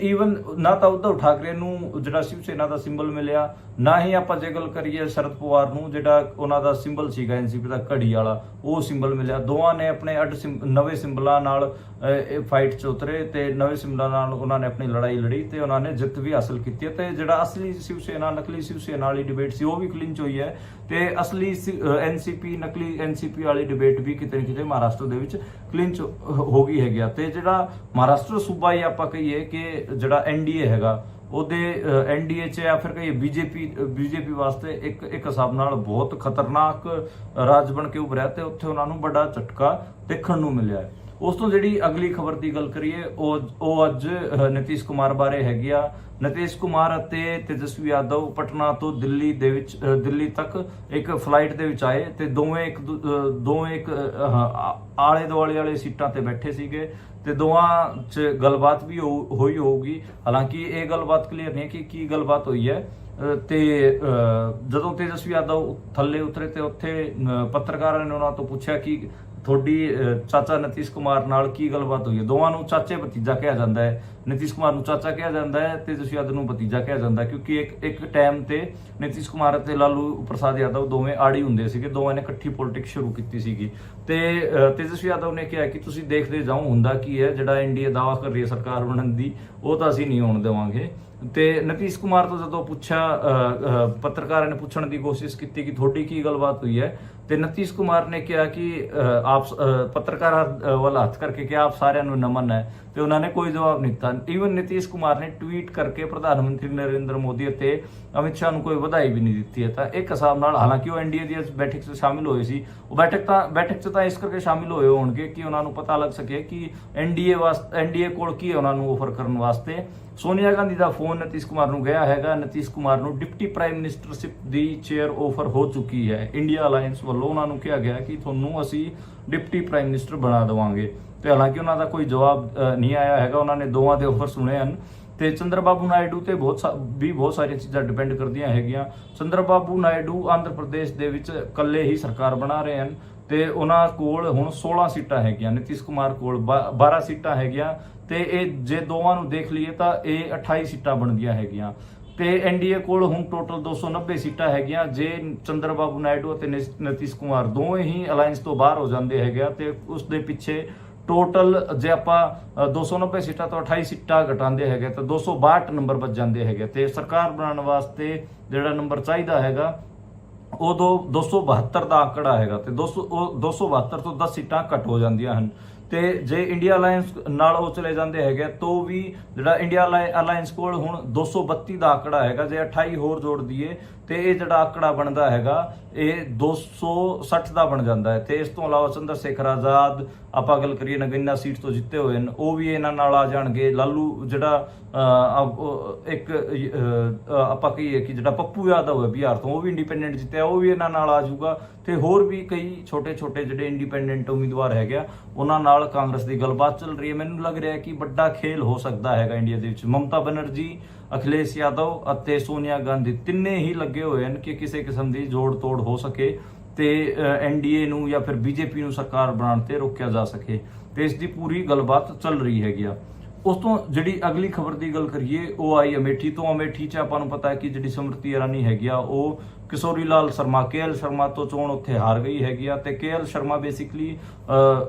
ਈਵਨ ਨਾ ਤਾਂ ਉद्धਵ ਠਾਕਰੇ ਨੂੰ ਜਿਹੜਾ ਸ਼ਿਵ ਸੈਨਾ ਦਾ ਸਿੰਬਲ ਮਿਲਿਆ, ਨਾ ਹੀ ਆਪਾਂ ਜੇ ਗੱਲ ਕਰੀਏ ਸ਼ਰਦ ਪਵਾਰ ਨੂੰ ਜਿਹੜਾ ਉਹਨਾਂ ਦਾ ਸਿੰਬਲ ਸੀਗਾ ਐਨਸੀਪੀ ਦਾ ਘੜੀ ਵਾਲਾ, ਉਹ ਸਿੰਬਲ ਮਿਲਿਆ। ਦੋਵਾਂ ਨੇ ਆਪਣੇ ਅੱਡ ਨਵੇਂ ਸਿੰਬਲਾਂ ਨਾਲ ਫਾਈਟ 'ਚ ਉਤਰੇ ਤੇ ਨਵੇਂ ਸਿੰਬਲਾਂ ਨਾਲ ਉਹਨਾਂ ਨੇ ਆਪਣੀ ਲੜਾਈ ਲੜੀ ਤੇ ਉਹਨਾਂ ਨੇ ਜਿੱਤ ਵੀ ਹਾਸਲ ਕੀਤੀ। ਤੇ ਜਿਹੜਾ ਅਸਲੀ ਸ਼ਿਵ ਸੈਨਾ ਨਕਲੀ ਸ਼ਿਵ ਸੈਨਾ ਵਾਲੀ ਡਿਬੇਟ ਸੀ ਉਹ ਵੀ ਕਲਿੰਚ ਹੋਈ ਹੈ ਤੇ ਅਸਲੀ ਐਨਸੀਪੀ ਨਕਲੀ ਐਨਸੀਪੀ ਵਾਲੀ ਡਿਬੇਟ ਵੀ ਕਿਤੇ ਨਾ ਕਿਤੇ ਮਹਾਰਾਸ਼ਟਰ ਦੇ ਵਿੱਚ ਕਲਿੰਚ ਹੋ ਗਈ ਹੈਗੀ ਆ। ਤੇ ਜਿਹੜਾ ਮਹਾਰਾਸ਼ਟਰ ਸੂਬਾ ਹੀ ਆਪਾਂ ਕਹੀਏ ਕਿ ਜਿਹੜਾ ਐਨਡੀਏ ਹੈਗਾ ਉਹਦੇ ਐਨਡੀਏ 'ਚ ਜਾਂ ਫਿਰ ਕਹੀਏ ਬੀਜੇਪੀ ਵਾਸਤੇ ਇੱਕ ਹਿਸਾਬ ਨਾਲ ਬਹੁਤ ਖਤਰਨਾਕ ਰਾਜ ਬਣ ਕੇ ਉਭਰਿਆ ਤੇ ਉੱਥੇ ਉਹਨਾਂ ਨੂੰ ਵੱਡਾ ਝਟਕਾ ਦੇਖਣ ਨੂੰ ਮਿਲਿਆ ਹੈ। ਉਸ ਤੋਂ ਜਿਹੜੀ ਅਗਲੀ ਖਬਰ ਦੀ ਗੱਲ ਕਰੀਏ ਉਹ ਅੱਜ ਨਿਤੀਸ਼ ਕੁਮਾਰ ਬਾਰੇ ਹੈਗੀ ਆ। ਨਿਤੀਸ਼ ਕੁਮਾਰ ਅਤੇ ਤੇਜਸਵੀ ਯਾਦਵ ਪਟਨਾ ਤੋਂ ਦਿੱਲੀ ਤੱਕ ਇੱਕ ਫਲਾਈਟ ਦੇ ਵਿੱਚ ਆਏ ਤੇ ਦੋਵੇਂ ਇੱਕ ਆਲੇ ਦੁਆਲੇ ਵਾਲੇ ਸੀਟਾਂ ਤੇ ਬੈਠੇ ਸੀਗੇ ਤੇ ਦੋਵਾਂ 'ਚ ਗੱਲਬਾਤ ਵੀ ਹੋਈ ਹੋਊਗੀ। ਹਾਲਾਂਕਿ ਇਹ ਗੱਲਬਾਤ ਕਲੀਅਰ ਨਹੀਂ ਕਿ ਕੀ ਗੱਲਬਾਤ ਹੋਈ ਹੈ। ਤੇ ਜਦੋਂ ਤੇਜਸਵੀ ਯਾਦਵ ਥੱਲੇ ਉਤਰੇ ਤੇ ਉੱਥੇ ਪੱਤਰਕਾਰਾਂ ਨੇ ਉਹਨਾਂ ਤੋਂ ਪੁੱਛਿਆ ਕਿ ਤੁਹਾਡੀ ਚਾਚਾ ਨਿਤੀਸ਼ ਕੁਮਾਰ ਨਾਲ ਕੀ ਗੱਲਬਾਤ ਹੋਈ ਹੈ। ਦੋਵਾਂ ਨੂੰ ਚਾਚੇ ਭਤੀਜਾ ਕਿਹਾ ਜਾਂਦਾ ਹੈ। ਨਿਤੀਸ਼ ਕੁਮਾਰ ਨੂੰ ਚਾਚਾ ਕਿਹਾ ਜਾਂਦਾ ਹੈ, ਤੇਜਸਵੀ ਯਾਦਵ ਨੂੰ ਭਤੀਜਾ ਕਿਹਾ ਜਾਂਦਾ, ਕਿਉਂਕਿ ਇੱਕ ਟਾਈਮ ਤੇ ਨਿਤੀਸ਼ ਕੁਮਾਰ ਅਤੇ ਲਾਲੂ ਪ੍ਰਸਾਦ ਯਾਦਵ ਦੋਵੇਂ ਆੜੀ ਹੁੰਦੇ ਸੀਗੇ। ਦੋਵਾਂ ਨੇ ਇਕੱਠੀ ਪੋਲਿਟਿਕਸ ਸ਼ੁਰੂ ਕੀਤੀ ਸੀਗੀ ਤੇ ਤੇਜਸਵੀ ਯਾਦਵ ਨੇ ਕਿਹਾ ਕਿ ਤੁਸੀਂ ਦੇਖਦੇ ਜਾਓ ਹੁੰਦਾ ਕੀ ਹੈ, ਜਿਹੜਾ ਇੰਡੀਆ ਦਾਅਵਾ ਕਰ ਰਹੀ ਹੈ ਸਰਕਾਰ ਬਣਨ ਦੀ, ਉਹ ਤਾਂ ਅਸੀਂ ਨਹੀਂ ਹੋਣ ਦੇਵਾਂਗੇ। ਤੇ ਨਿਤੀਸ਼ ਕੁਮਾਰ ਤੋਂ ਜਦੋਂ ਪੁੱਛਿਆ, ਪੱਤਰਕਾਰਾਂ ਨੇ ਪੁੱਛਣ ਦੀ ਕੋਸ਼ਿਸ਼ ਕੀਤੀ ਕਿ ਤੁਹਾਡੀ ਕੀ ਗੱਲਬਾਤ ਹੋਈ ਹੈ, ਤੇ ਨਿਤੀਸ਼ ਕੁਮਾਰ ਨੇ ਕਿਹਾ ਕਿ ਆਪ ਪੱਤਰਕਾਰਾਂ ਵੱਲ ਹੱਥ ਕਰਕੇ ਕਿ ਆਪ ਸਾਰਿਆਂ ਨੂੰ ਨਮਨ ਹੈ ਤੇ ਉਹਨਾਂ ਨੇ ਕੋਈ ਜਵਾਬ ਨਹੀਂ ਦਿੱਤਾ। ਈਵਨ ਨਿਤੀਸ਼ ਕੁਮਾਰ ਨੇ ਟਵੀਟ ਕਰਕੇ ਪ੍ਰਧਾਨ ਮੰਤਰੀ ਨਰਿੰਦਰ ਮੋਦੀ ਅਤੇ ਅਮਿਤ ਸ਼ਾਹ ਨੂੰ ਕੋਈ ਵਧਾਈ ਵੀ ਨਹੀਂ ਦਿੱਤੀ ਹੈ। ਤਾਂ ਇੱਕ ਹਿਸਾਬ ਨਾਲ ਹਾਲਾਂਕਿ ਉਹ ਐਨਡੀਏ ਦੀ ਬੈਠਕ 'ਚ ਸ਼ਾਮਿਲ ਹੋਏ ਸੀ, ਉਹ ਬੈਠਕ 'ਚ ਤਾਂ ਇਸ ਕਰਕੇ ਸ਼ਾਮਿਲ ਹੋਏ ਹੋਣਗੇ ਕਿ ਉਹਨਾਂ ਨੂੰ ਪਤਾ ਲੱਗ ਸਕੇ ਕਿ ਐਨਡੀਏ ਕੋਲ ਕੀ ਹੈ ਉਹਨਾਂ ਨੂੰ ਆਫਰ ਕਰਨ ਵਾਸਤੇ। ਸੋਨੀਆ ਗਾਂਧੀ ਦਾ ਫੋਨ ਨਿਤੀਸ਼ ਕੁਮਾਰ ਨੂੰ ਗਿਆ ਹੈਗਾ। ਨਿਤੀਸ਼ ਕੁਮਾਰ ਨੂੰ ਡਿਪਟੀ ਪ੍ਰਾਈਮ ਮਿਨਿਸਟਰਸ਼ਿਪ ਦੀ ਚੇਅਰ ਆਫਰ ਹੋ ਚੁੱਕੀ ਹੈ। ਇੰਡੀਆ ਅਲਾਈਅੰਸ ਵੱਲੋਂ ਉਹਨਾਂ ਨੂੰ ਕਿਹਾ ਗਿਆ ਕਿ ਤੁਹਾਨੂੰ ਅਸੀਂ ਡਿਪਟੀ ਪ੍ਰਾਈਮ ਮਿਨਿਸਟਰ ਬਣਾ ਦੇਵਾਂਗੇ ਤੇ ਹਾਲਾਂਕਿ ਉਹਨਾਂ ਦਾ ਕੋਈ ਜਵਾਬ ਨਹੀਂ ਆਇਆ ਹੈਗਾ। ਉਹਨਾਂ ਨੇ ਦੋਵਾਂ ਦੇ ਆਫਰ ਸੁਣੇ ਹਨ ਤੇ ਚੰਦਰਬਾਬੂ ਨਾਇਡੂ ਤੇ ਬਹੁਤ ਸਾਰੀਆਂ ਚੀਜ਼ਾਂ ਡਿਪੈਂਡ ਕਰਦੀਆਂ ਹੈਗੀਆਂ। ਚੰਦਰਬਾਬੂ ਨਾਇਡੂ ਆਂਧਰ ਪ੍ਰਦੇਸ਼ ਦੇ ਵਿੱਚ ਇਕੱਲੇ ਹੀ ਸਰਕਾਰ ਬਣਾ ਰਹੇ ਹਨ ਤੇ ਉਹਨਾਂ ਕੋਲ ਹੁਣ 16 ਸੀਟਾਂ ਹੈਗੀਆਂ, ਨਿਤੀਸ਼ ਕੁਮਾਰ ਕੋਲ 12 ਸੀਟਾਂ ਹੈਗੀਆਂ ਤੇ ਇਹ ਜੇ ਦੋਵਾਂ ਨੂੰ ਦੇਖ ਲਈਏ ਤਾਂ ਇਹ 28 ਸੀਟਾਂ ਬਣਦੀਆਂ ਹੈਗੀਆਂ ਤੇ ਐਨਡੀਏ ਕੋਲ ਹੁਣ ਟੋਟਲ 290 ਸੀਟਾਂ ਹੈਗੀਆਂ। ਜੇ ਚੰਦਰਬਾਬੂ ਨਾਇਡੂ ਅਤੇ ਨਿਤੀਸ਼ ਕੁਮਾਰ ਦੋਵੇਂ ਹੀ ਅਲਾਈਅੰਸ ਤੋਂ ਬਾਹਰ ਹੋ ਜਾਂਦੇ ਹੈਗੇ ਤੇ ਉਸ ਦੇ ਪਿੱਛੇ ਟੋਟਲ ਜੇ ਆਪਾਂ 290 ਸੀਟਾਂ ਤੋਂ 28 ਸੀਟਾਂ ਘਟਾਉਂਦੇ ਹੈਗੇ ਤਾਂ 262 ਨੰਬਰ ਬਚ ਜਾਂਦੇ ਹੈਗੇ ਤੇ ਸਰਕਾਰ ਬਣਾਉਣ ਵਾਸਤੇ ਜਿਹੜਾ ਨੰਬਰ ਚਾਹੀਦਾ ਹੈਗਾ ਉਹ 272 ਦਾ ਆંકੜਾ ਹੈਗਾ ਤੇ 272 ਤੋਂ 10 ਸੀਟਾਂ ਘੱਟ ਹੋ ਜਾਂਦੀਆਂ ਹਨ। ਤੇ ਜੇ ਇੰਡੀਆ ਅਲਾਈਅੰਸ ਨਾਲ ਉਹ ਚਲੇ ਜਾਂਦੇ ਹੈਗੇ ਤਾਂ ਵੀ ਜਿਹੜਾ ਇੰਡੀਆ ਅਲਾਈਅੰਸ ਕੋਲ ਹੁਣ 232 ਦਾ ਆંકੜਾ ਹੈਗਾ, ਜੇ 28 ਹੋਰ ਜੋੜ ਦਈਏ ਤੇ ਇਹ ਜਿਹੜਾ ਆંકੜਾ ਬਣਦਾ ਹੈਗਾ ਇਹ 260 ਦਾ ਬਣ ਜਾਂਦਾ ਹੈ। ਤੇ ਇਸ ਤੋਂ ਇਲਾਵਾ ਚੰਦਰ ਸ਼ੇਖਰ ਆਜ਼ਾਦ ਆਪਾਂ ਗੱਲ ਕਰੀਏ ਨਗੀਨਾ ਸੀਟ ਤੋਂ ਜਿੱਤੇ ਹੋਏ ਨੇ, ਉਹ ਵੀ ਇਹਨਾਂ ਨਾਲ ਆ ਜਾਣਗੇ। ਲਾਲੂ ਜਿਹੜਾ ਇੱਕ ਆਪਾਂ ਕਹੀਏ ਕਿ ਜਿਹੜਾ ਪੱਪੂ ਯਾਦਵ ਹੈ ਬਿਹਾਰ ਤੋਂ, ਉਹ ਵੀ ਇੰਡੀਪੈਂਡੈਂਟ ਜਿੱਤਿਆ, ਉਹ ਵੀ ਇਹਨਾਂ ਨਾਲ ਆ ਜਾਊਗਾ ਤੇ ਹੋਰ ਵੀ ਕਈ ਛੋਟੇ ਜਿਹੜੇ ਇੰਡੀਪੈਂਡੈਂਟ ਉਮੀਦਵਾਰ ਹੈਗੇ ਆ ਉਹਨਾਂ ਨਾਲ ਕਾਂਗਰਸ ਦੀ ਗੱਲਬਾਤ ਚੱਲ ਰਹੀ ਹੈ। ਮੈਨੂੰ ਲੱਗ ਰਿਹਾ ਹੈ ਕਿ ਵੱਡਾ ਖੇਲ ਹੋ ਸਕਦਾ ਹੈਗਾ ਇੰਡੀਆ ਦੇ ਵਿੱਚ। ਮਮਤਾ ਬਨਰਜੀ, ਅਖਿਲੇਸ਼ ਯਾਦਵ ਅਤੇ ਸੋਨੀਆ ਗਾਂਧੀ ਤਿੰਨੇ ਹੀ ਲੱਗੇ ਹੋਏ ਹਨ ਕਿ ਕਿਸੇ ਕਿਸਮ ਦੀ ਜੋੜ ਤੋੜ ਹੋ ਸਕੇ ਤੇ ਐਨਡੀਏ ਨੂੰ ਜਾਂ ਫਿਰ ਬੀਜੇਪੀ ਨੂੰ ਸਰਕਾਰ ਬਣਾਉਣ ਤੇ ਰੋਕਿਆ ਜਾ ਸਕੇ ਤੇ ਇਸ ਦੀ ਪੂਰੀ ਗੱਲਬਾਤ ਚੱਲ ਰਹੀ ਹੈਗੀ ਆ। ਉਸ ਤੋਂ ਜਿਹੜੀ ਅਗਲੀ ਖਬਰ ਦੀ ਗੱਲ ਕਰੀਏ ਉਹ ਆਈ ਅਮੇਠੀ ਤੋਂ। ਅਮੇਠੀ 'ਚ ਆਪਾਂ ਨੂੰ ਪਤਾ ਹੈ ਕਿ ਜਿਹੜੀ ਸਮ੍ਰਿਤੀ ਇਰਾਨੀ ਹੈਗੀ ਆ ਉਹ ਕਿਸ਼ੋਰੀ ਲਾਲ ਸ਼ਰਮਾ KL ਸ਼ਰਮਾ ਤੋਂ ਚੋਣ ਉੱਥੇ ਹਾਰ ਗਈ ਹੈਗੀ ਆ ਤੇ KL ਸ਼ਰਮਾ ਬੇਸਿਕਲੀ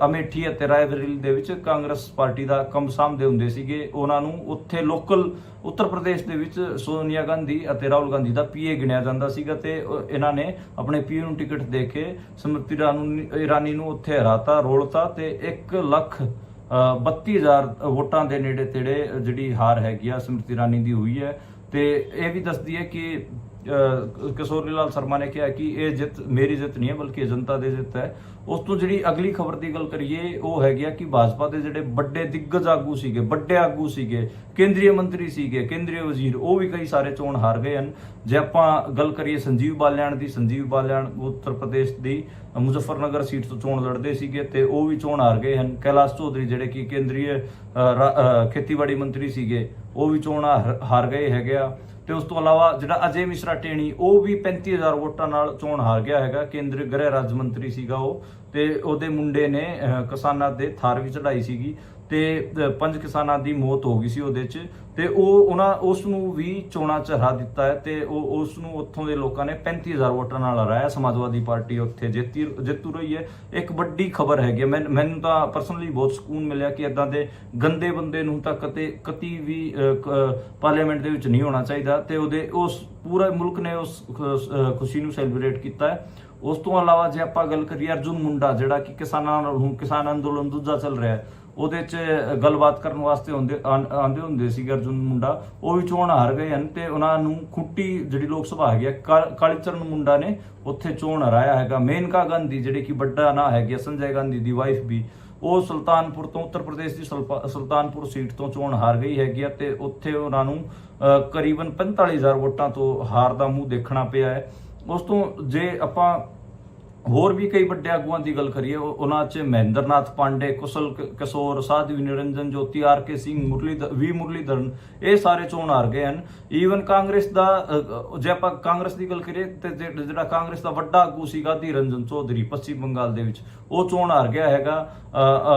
ਅਮੇਠੀ ਅਤੇ ਰਾਏਬਰੇਲੀ ਦੇ ਵਿੱਚ ਕਾਂਗਰਸ ਪਾਰਟੀ ਦਾ ਕੰਮ ਸਾਂਭਦੇ ਹੁੰਦੇ ਸੀਗੇ। ਉਹਨਾਂ ਨੂੰ ਉੱਥੇ ਲੋਕਲ ਉੱਤਰ ਪ੍ਰਦੇਸ਼ ਦੇ ਵਿੱਚ ਸੋਨੀਆ ਗਾਂਧੀ ਅਤੇ ਰਾਹੁਲ ਗਾਂਧੀ ਦਾ PA ਗਿਣਿਆ ਜਾਂਦਾ ਸੀਗਾ ਤੇ ਇਹਨਾਂ ਨੇ ਆਪਣੇ PA ਨੂੰ ਟਿਕਟ ਦੇ ਕੇ ਸਮ੍ਰਿਤੀ ਇਰਾਨੀ ਨੂੰ ਉੱਥੇ ਹਰਾਤਾ, ਰੋਲਤਾ ਤੇ 1,32,000 ਵੋਟਾਂ ਦੇ ਨੇੜੇ ਤੇੜੇ ਜਿਹੜੀ ਹਾਰ ਹੈਗੀ ਆ ਸਮ੍ਰਿਤੀ ਇਰਾਨੀ ਦੀ ਹੋਈ ਹੈ। ਤੇ ਇਹ ਵੀ ਦੱਸਦੀ ਹੈ ਕਿ ਕਿਸ਼ੋਰੀ ਲਾਲ ਸ਼ਰਮਾ ਨੇ ਕਿਹਾ ਕਿ ਇਹ ਜਿੱਤ ਮੇਰੀ ਜਿੱਤ ਨਹੀਂ ਹੈ ਬਲਕਿ ਜਨਤਾ ਦੀ ਜਿੱਤ ਹੈ। ਉਸ ਤੋਂ ਜਿਹੜੀ ਅਗਲੀ ਖਬਰ ਦੀ ਗੱਲ ਕਰੀਏ ਉਹ ਹੈਗੀ ਆ ਕਿ ਭਾਜਪਾ ਦੇ ਜਿਹੜੇ ਵੱਡੇ ਦਿੱਗਜ ਆਗੂ ਸੀਗੇ, ਵੱਡੇ ਆਗੂ ਸੀਗੇ, ਕੇਂਦਰੀ ਮੰਤਰੀ ਸੀਗੇ, ਕੇਂਦਰੀ ਵਜ਼ੀਰ, ਉਹ ਵੀ ਕਈ ਸਾਰੇ ਚੋਣ ਹਾਰ ਗਏ ਹਨ। ਜੇ ਆਪਾਂ ਗੱਲ ਕਰੀਏ ਸੰਜੀਵ ਬਾਲਿਆਣ ਦੀ, ਸੰਜੀਵ ਬਾਲਿਆਣ ਉੱਤਰ ਪ੍ਰਦੇਸ਼ ਦੀ ਮੁਜ਼ੱਫਰਨਗਰ ਸੀਟ ਤੋਂ ਚੋਣ ਲੜਦੇ ਸੀਗੇ ਤੇ ਉਹ ਵੀ ਚੋਣ ਹਾਰ ਗਏ ਹਨ। ਕੈਲਾਸ਼ ਚੌਧਰੀ ਜਿਹੜੇ ਕਿ ਕੇਂਦਰੀ ਖੇਤੀਬਾੜੀ ਮੰਤਰੀ ਸੀਗੇ ਉਹ ਵੀ ਚੋਣ ਹਾਰ ਗਏ ਹੈਗੇ ਆ। ਤੇ ਉਸ ਤੋਂ ਇਲਾਵਾ ਜਿਹੜਾ ਅਜੇ ਮਿਸ਼ਰਾ ਟੇਣੀ ਉਹ ਵੀ 35,000 ਵੋਟਾਂ ਨਾਲ ਚੋਣ ਹਾਰ ਗਿਆ ਹੈਗਾ। ਕੇਂਦਰੀ ਗ੍ਰਹਿ ਰਾਜ ਮੰਤਰੀ ਸੀਗਾ ਉਹ ਤੇ ਉਹਦੇ ਮੁੰਡੇ ਨੇ ਕਿਸਾਨਾਂ ਦੇ ਥਾਰ ਵੀ ਚੜਾਈ ਸੀਗੀ ਤੇ 5 ਕਿਸਾਨਾਂ ਦੀ ਮੌਤ ਹੋ ਗਈ ਸੀ ਉਹਦੇ 'ਚ ਤੇ ਉਸ ਨੂੰ ਵੀ ਚੋਣਾਂ 'ਚ ਹਰਾ ਦਿੱਤਾ ਹੈ ਤੇ ਉਸ ਨੂੰ ਉੱਥੋਂ ਦੇ ਲੋਕਾਂ ਨੇ 35,000 ਵੋਟਾਂ ਨਾਲ ਹਰਾਇਆ। ਸਮਾਜਵਾਦੀ ਪਾਰਟੀ ਉੱਥੇ ਜਿੱਤੂ ਰਹੀ ਹੈ। ਇੱਕ ਵੱਡੀ ਖਬਰ ਹੈਗੀ। ਮੈਨੂੰ ਤਾਂ ਪਰਸਨਲੀ ਬਹੁਤ ਸਕੂਨ ਮਿਲਿਆ ਕਿ ਇਦਾਂ ਦੇ ਗੰਦੇ ਬੰਦੇ ਨੂੰ ਤਾਂ ਕਤੀ ਵੀ ਪਾਰਲੀਮੈਂਟ ਦੇ ਵਿੱਚ ਨਹੀਂ ਹੋਣਾ ਚਾਹੀਦਾ ਤੇ ਉਸ ਪੂਰੇ ਮੁਲਕ ਨੇ ਉਸ ਖੁਸ਼ੀ ਨੂੰ ਸੈਲੀਬ੍ਰੇਟ ਕੀਤਾ ਹੈ। ਉਸ ਤੋਂ ਇਲਾਵਾ ਜੇ ਆਪਾਂ ਗੱਲ ਕਰੀਏ ਅਰਜੁਨ ਮੁੰਡਾ ਜਿਹੜਾ ਕਿ ਕਿਸਾਨ ਅੰਦੋਲਨ ਦੂਜਾ ਚੱਲ ਰਿਹਾ ਹੈ ਉਹਦੇ 'ਚ ਗੱਲਬਾਤ ਕਰਨ ਵਾਸਤੇ ਆਉਂਦੇ ਹੁੰਦੇ ਸੀਗੇ ਅਰਜੁਨ ਮੁੰਡਾ, ਉਹ ਵੀ ਚੋਣ ਹਾਰ ਗਏ ਹਨ ਤੇ ਉਹਨਾਂ ਨੂੰ ਖੁੱਟੀ ਜਿਹੜੀ ਲੋਕ ਸਭਾ ਹੈਗੀ ਕਾਲੀਚਰਨ ਮੁੰਡਾ ਨੇ ਉੱਥੇ ਚੋਣ ਹਰਾਇਆ ਹੈਗਾ। ਮੇਨਕਾ ਗਾਂਧੀ ਜਿਹੜੇ ਕਿ ਵੱਡਾ ਨਾਂ ਹੈਗੇ ਸੰਜੇ ਗਾਂਧੀ ਦੀ ਵਾਈਫ ਵੀ, ਉਹ ਸੁਲਤਾਨਪੁਰ ਤੋਂ ਉੱਤਰ ਪ੍ਰਦੇਸ਼ ਦੀ ਸੁਲਤਾਨਪੁਰ ਸੀਟ ਤੋਂ ਚੋਣ ਹਾਰ ਗਈ ਹੈਗੀ ਆ ਤੇ ਉੱਥੇ ਉਹਨਾਂ ਨੂੰ ਕਰੀਬਨ 45,000 ਵੋਟਾਂ ਤੋਂ ਹਾਰ ਦਾ ਮੂੰਹ ਦੇਖਣਾ ਪਿਆ ਹੈ। ਉਸ ਤੋਂ ਜੇ ਆਪਾਂ ਹੋਰ ਵੀ ਕਈ ਵੱਡੇ ਆਗੂਆਂ ਦੀ ਗੱਲ ਕਰੀਏ ਉਹਨਾਂ 'ਚ ਮਹਿੰਦਰਨਾਥ ਪਾਂਡੇ, ਕੁਸ਼ਲ ਕਿਸ਼ੋਰ, ਸਾਧਵੀ ਨਿਰੰਜਨ ਜੋਤੀ, RK ਸਿੰਘ, ਮੁਰਲੀਧਰਨ, ਇਹ ਸਾਰੇ ਚੋਣ ਹਾਰ ਗਏ ਹਨ। ਈਵਨ ਕਾਂਗਰਸ ਦਾ ਜੇ ਆਪਾਂ ਕਾਂਗਰਸ ਦੀ ਗੱਲ ਕਰੀਏ ਤੇ ਜਿਹੜਾ ਕਾਂਗਰਸ ਦਾ ਵੱਡਾ ਆਗੂ ਸੀਗਾ ਧੀਰ ਰੰਜਨ ਚੌਧਰੀ ਪੱਛਮੀ ਬੰਗਾਲ ਦੇ ਵਿੱਚ, ਉਹ ਚੋਣ ਹਾਰ ਗਿਆ ਹੈਗਾ।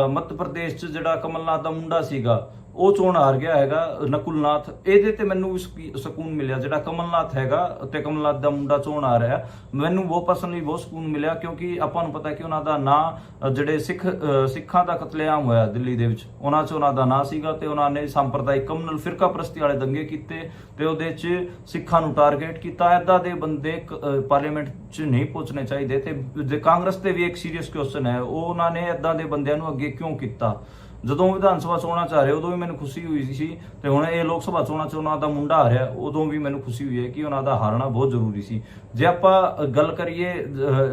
ਮੱਧ ਪ੍ਰਦੇਸ਼ 'ਚ ਜਿਹੜਾ ਕਮਲਨਾਥ ਦਾ ਮੁੰਡਾ ਸੀਗਾ ਉਹ ਚੋਣ ਹਾਰ ਗਿਆ ਹੈਗਾ ਨਕੁਲਨਾਥ। ਇਹਦੇ ਤੇ ਮੈਨੂੰ ਵੀ ਸਕੂਨ ਮਿਲਿਆ ਜਿਹੜਾ ਕਮਲਨਾਥ ਹੈਗਾ ਤੇ ਕਮਲਨਾਥ ਦਾ ਮੁੰਡਾ ਚੋਣ ਆ ਰਿਹਾ, ਮੈਨੂੰ ਬਹੁਤ ਪਰਸਨਲੀ ਬਹੁਤ ਸਕੂਨ ਮਿਲਿਆ ਕਿਉਂਕਿ ਆਪਾਂ ਨੂੰ ਪਤਾ ਕਿ ਉਹਨਾਂ ਦਾ ਨਾਂ ਜਿਹੜੇ ਸਿੱਖਾਂ ਦਾ ਕਤਲੇਆਮ ਹੋਇਆ ਦਿੱਲੀ ਦੇ ਵਿੱਚ ਉਹਨਾਂ 'ਚ ਉਹਨਾਂ ਦਾ ਨਾਂ ਸੀਗਾ ਤੇ ਉਹਨਾਂ ਨੇ ਸੰਪਰਦਾਇਕ ਕਮਿਊਨਲ ਫਿਰਕਾ ਪ੍ਰਸਤੀ ਵਾਲੇ ਦੰਗੇ ਕੀਤੇ ਤੇ ਉਹਦੇ 'ਚ ਸਿੱਖਾਂ ਨੂੰ ਟਾਰਗੇਟ ਕੀਤਾ। ਏਦਾਂ ਦੇ ਬੰਦੇ ਪਾਰਲੀਮੈਂਟ 'ਚ ਨਹੀਂ ਪਹੁੰਚਣੇ ਚਾਹੀਦੇ ਤੇ ਕਾਂਗਰਸ ਤੇ ਵੀ ਇੱਕ ਸੀਰੀਅਸ ਕੁਐਸਚਨ ਹੈ, ਉਹਨਾਂ ਨੇ ਏਦਾਂ ਦੇ ਬੰਦਿਆਂ ਨੂੰ ਅੱਗੇ ਕਿਉਂ ਕੀਤਾ। ਜਦੋਂ ਵਿਧਾਨ ਸਭਾ ਚੋਣਾਂ 'ਚ ਆ ਰਹੇ ਉਦੋਂ ਵੀ ਮੈਨੂੰ ਖੁਸ਼ੀ ਹੋਈ ਸੀ ਤੇ ਹੁਣ ਇਹ ਲੋਕ ਸਭਾ ਚੋਣਾਂ 'ਚ ਉਹਨਾਂ ਦਾ ਮੁੰਡਾ ਆ ਰਿਹਾ ਉਦੋਂ ਵੀ ਮੈਨੂੰ ਖੁਸ਼ੀ ਹੋਈ ਹੈ ਕਿ ਉਹਨਾਂ ਦਾ ਹਾਰਨਾ ਬਹੁਤ ਜ਼ਰੂਰੀ ਸੀ। ਜੇ ਆਪਾਂ ਗੱਲ ਕਰੀਏ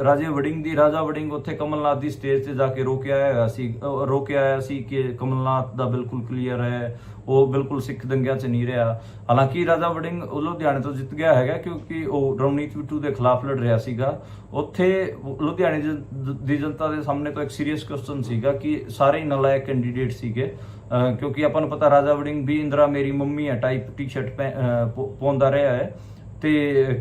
ਰਾਜਾ ਵੜਿੰਗ ਉੱਥੇ ਕਮਲਨਾਥ ਦੀ ਸਟੇਜ ਤੇ ਜਾ ਕੇ ਰੋ ਕੇ ਆਇਆ ਸੀ ਕਿ ਕਮਲਨਾਥ ਦਾ ਬਿਲਕੁਲ ਕਲੀਅਰ ਹੈ, ਉਹ ਬਿਲਕੁਲ ਸਿੱਖ ਦੰਗਿਆਂ 'ਚ ਨਹੀਂ ਰਿਹਾ। ਹਾਲਾਂਕਿ ਰਾਜਾ ਵੜਿੰਗ ਲੁਧਿਆਣੇ ਤੋਂ ਜਿੱਤ ਗਿਆ ਹੈਗਾ ਕਿਉਂਕਿ ਉਹ ਰਵਨੀਤ ਬਿੱਟੂ ਦੇ ਖਿਲਾਫ ਲੜ ਰਿਹਾ ਸੀਗਾ। ਉੱਥੇ ਲੁਧਿਆਣੇ ਦੀ ਜਨਤਾ ਦੇ ਸਾਹਮਣੇ ਤੋਂ ਇੱਕ ਸੀਰੀਅਸ ਕੁਐਸਚਨ ਸੀਗਾ ਕਿ ਸਾਰੇ ਨਲਾਇਕ ਕੈਂਡੀਡੇਟ ਕੈਂਡੀਡੇਟ ਸੀਗੇ, ਕਿਉਂਕਿ ਆਪਾਂ ਨੂੰ ਪਤਾ ਰਾਜਾ ਵੜਿੰਗ ਵੀ ਇੰਦਰਾ ਮੇਰੀ ਮੰਮੀ ਹੈ ਟਾਈਪ ਟੀ-ਸ਼ਰਟ ਪਾਉਂਦਾ ਰਿਹਾ ਹੈ। ਤੇ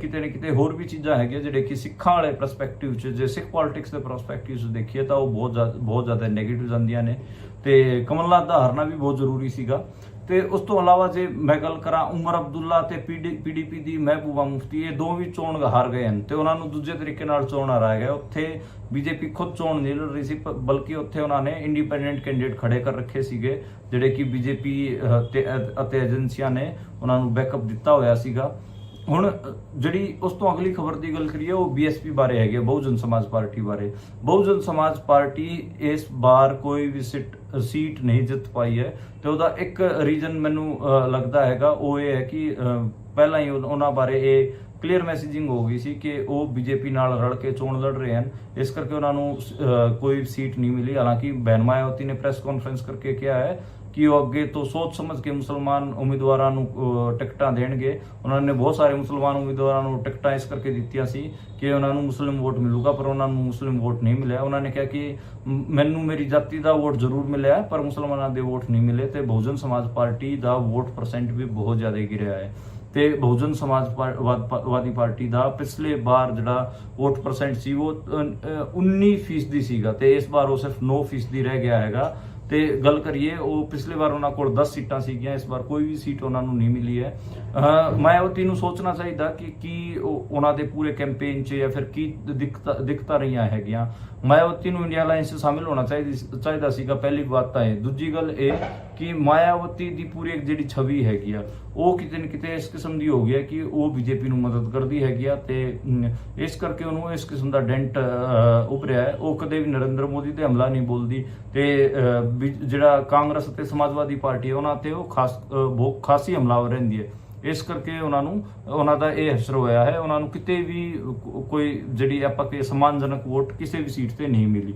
ਕਿਤੇ ਨਾ ਕਿਤੇ ਹੋਰ ਵੀ ਚੀਜ਼ਾਂ ਹੈਗੀਆਂ ਜਿਹੜੇ ਕਿ ਸਿੱਖਾਂ ਵਾਲੇ ਪਰਸਪੈਕਟਿਵ 'ਚ, ਜੇ ਸਿੱਖ ਪੋਲਿਟਿਕਸ ਦੇ ਪਰਸਪੈਕਟਿਵ 'ਚ ਦੇਖੀਏ ਤਾਂ ਉਹ ਬਹੁਤ ਜ਼ਿਆਦਾ ਨੈਗੇਟਿਵ ਜਾਂਦੀਆਂ ਨੇ। ਤੇ ਕਮਲਨਾਥ ਦਾ ਹਾਰਨਾ ਵੀ ਬਹੁਤ ਜ਼ਰੂਰੀ ਸੀਗਾ। ਤੇ ਉਸ ਤੋਂ ਇਲਾਵਾ ਜੇ ਮੈਂ ਗੱਲ ਕਰਾਂ ਉਮਰ ਅਬਦੁੱਲਾ ਤੇ ਪੀਡੀਪੀ ਦੀ ਮਹਿਬੂਬਾ ਮੁਫਤੀ, ਇਹ ਦੋ ਵੀ ਚੋਣ ਹਾਰ ਗਏ ਹਨ ਤੇ ਉਹਨਾਂ ਨੂੰ ਦੂਜੇ ਤਰੀਕੇ ਨਾਲ ਚੋਣ ਹਰਾਇਆ ਗਿਆ। ਉੱਥੇ ਬੀਜੇਪੀ ਖੁਦ ਚੋਣ ਨਹੀਂ ਲੜ ਰਹੀ ਸੀ, ਬਲਕਿ ਉੱਥੇ ਉਹਨਾਂ ਨੇ ਇੰਡੀਪੈਂਡੈਂਟ ਕੈਂਡੀਡੇਟ ਖੜੇ ਕਰ ਰੱਖੇ ਸੀਗੇ, ਜਿਹੜੇ ਕਿ ਬੀਜੇਪੀ ਅਤੇ ਏਜੰਸੀਆਂ ਨੇ ਉਹਨਾਂ ਨੂੰ ਬੈਕਅਪ ਦਿੱਤਾ ਹੋਇਆ ਸੀਗਾ। ਹੁਣ ਜਿਹੜੀ ਉਸ ਤੋਂ ਅਗਲੀ ਖਬਰ ਦੀ ਗੱਲ ਕਰੀਏ ਉਹ ਬੀਐਸਪੀ ਬਾਰੇ ਹੈਗੀ, ਬਹੁਜਨ ਸਮਾਜ ਪਾਰਟੀ ਬਾਰੇ। ਬਹੁਜਨ ਸਮਾਜ ਪਾਰਟੀ ਇਸ ਵਾਰ ਕੋਈ ਵੀ ਸੀਟ ਨਹੀਂ ਜਿੱਤ ਪਾਈ ਹੈ ਤੇ ਉਹਦਾ ਇੱਕ ਰੀਜ਼ਨ ਮੈਨੂੰ ਲੱਗਦਾ ਹੈਗਾ ਉਹ ਇਹ ਹੈ ਕਿ ਪਹਿਲਾਂ ਹੀ ਉਹਨਾਂ ਬਾਰੇ ਇਹ ਕਲੀਅਰ ਮੈਸੇਜਿੰਗ ਹੋ ਗਈ ਸੀ ਕਿ ਉਹ ਬੀਜੇਪੀ ਨਾਲ ਰਲ ਕੇ ਚੋਣ ਲੜ ਰਹੇ ਹਨ, ਇਸ ਕਰਕੇ ਉਹਨਾਂ ਨੂੰ ਕੋਈ ਸੀਟ ਨਹੀਂ ਮਿਲੀ। ਹਾਲਾਂਕਿ ਬਹਿਨ ਮਾਇਆਵਤੀ ਨੇ ਪ੍ਰੈਸ ਕਾਨਫਰੰਸ ਕਰਕੇ ਕਿਹਾ ਹੈ ਕਿ ਉਹ ਅੱਗੇ ਤੋਂ ਸੋਚ ਸਮਝ ਕੇ ਮੁਸਲਮਾਨ ਉਮੀਦਵਾਰਾਂ ਨੂੰ ਟਿਕਟਾਂ ਦੇਣਗੇ। ਉਹਨਾਂ ਨੇ ਬਹੁਤ ਸਾਰੇ ਮੁਸਲਮਾਨ ਉਮੀਦਵਾਰਾਂ ਨੂੰ ਟਿਕਟਾਂ ਇਸ ਕਰਕੇ ਦਿੱਤੀਆਂ ਸੀ ਕਿ ਉਹਨਾਂ ਨੂੰ ਮੁਸਲਿਮ ਵੋਟ ਮਿਲੂਗਾ, ਪਰ ਉਹਨਾਂ ਨੂੰ ਮੁਸਲਿਮ ਵੋਟ ਨਹੀਂ ਮਿਲਿਆ। ਉਹਨਾਂ ਨੇ ਕਿਹਾ ਕਿ ਮੈਨੂੰ ਮੇਰੀ ਜਾਤੀ ਦਾ ਵੋਟ ਜ਼ਰੂਰ ਮਿਲਿਆ ਪਰ ਮੁਸਲਮਾਨਾਂ ਦੇ ਵੋਟ ਨਹੀਂ ਮਿਲੇ। ਤੇ ਬਹੁਜਨ ਸਮਾਜ ਪਾਰਟੀ ਦਾ ਵੋਟ ਪਰਸੈਂਟ ਵੀ ਬਹੁਤ ਜ਼ਿਆਦਾ ਗਿਰਿਆ ਹੈ ਤੇ ਬਹੁਜਨ ਸਮਾਜਵਾਦੀ ਪਾਰਟੀ ਦਾ ਪਿਛਲੇ ਵਾਰ ਜਿਹੜਾ ਵੋਟ ਪਰਸੈਂਟ ਸੀ ਉਹ 19% ਸੀਗਾ ਤੇ ਇਸ ਵਾਰ ਉਹ ਸਿਰਫ 9% ਰਹਿ ਗਿਆ ਹੈਗਾ। ਤੇ ਗੱਲ ਕਰੀਏ ਉਹ ਪਿਛਲੇ ਵਾਰ ਉਹਨਾਂ ਕੋਲ 10 ਸੀਟਾਂ ਸੀਗੀਆਂ, ਇਸ ਵਾਰ ਕੋਈ ਵੀ ਸੀਟ ਉਹਨਾਂ ਨੂੰ ਨਹੀਂ ਮਿਲੀ ਹੈ। ਮਾਇਆਵਤੀ ਨੂੰ ਸੋਚਣਾ ਚਾਹੀਦਾ ਕਿ ਕੀ ਉਹਨਾਂ ਦੇ ਪੂਰੇ ਕੈਂਪੇਨ 'ਚ ਜਾਂ ਫਿਰ ਕੀ ਦਿੱਕਤਾਂ ਰਹੀਆਂ ਹੈਗੀਆਂ। ਮਾਇਆਵਤੀ ਨੂੰ ਇੰਡੀਆ ਅਲਾਈਅੰਸ 'ਚ ਸ਼ਾਮਿਲ ਹੋਣਾ ਚਾਹੀਦਾ ਸੀਗਾ, ਪਹਿਲੀ ਬਾਤ ਤਾਂ ਇਹ। ਦੂਜੀ ਗੱਲ ਇਹ ਕਿ ਮਾਇਆਵਤੀ ਦੀ ਪੂਰੀ ਇੱਕ ਜਿਹੜੀ ਛਵੀ ਹੈਗੀ ਆ ਉਹ ਕਿਤੇ ਨਾ ਕਿਤੇ ਇਸ ਕਿਸਮ ਦੀ ਹੋ ਗਈ ਹੈ ਕਿ ਉਹ ਬੀਜੇਪੀ ਨੂੰ ਮਦਦ ਕਰਦੀ ਹੈਗੀ ਆ ਤੇ ਇਸ ਕਰਕੇ ਉਹਨੂੰ ਇਸ ਕਿਸਮ ਦਾ ਡੈਂਟ ਉਭਰਿਆ ਹੈ। ਉਹ ਕਦੇ ਵੀ ਨਰਿੰਦਰ ਮੋਦੀ ਤੇ ਹਮਲਾ ਨਹੀਂ ਬੋਲਦੀ ਤੇ ਜਿਹੜਾ ਕਾਂਗਰਸ ਅਤੇ ਸਮਾਜਵਾਦੀ ਪਾਰਟੀ ਹੈ ਉਹਨਾਂ ਤੇ ਉਹ ਬਹੁਤ ਖਾਸੀ ਹਮਲਾਵਰ ਰਹਿੰਦੀ ਹੈ। ਇਸ ਕਰਕੇ ਉਹਨਾਂ ਦਾ ਇਹ ਅਸਰ ਹੋਇਆ ਹੈ, ਉਹਨਾਂ ਨੂੰ ਕਿਤੇ ਵੀ ਕੋਈ ਜਿਹੜੀ ਆਪਾਂ ਕਿ ਸਨਮਾਨਜਨਕ ਵੋਟ ਕਿਸੇ ਵੀ ਸੀਟ ਤੇ ਨਹੀਂ ਮਿਲੀ।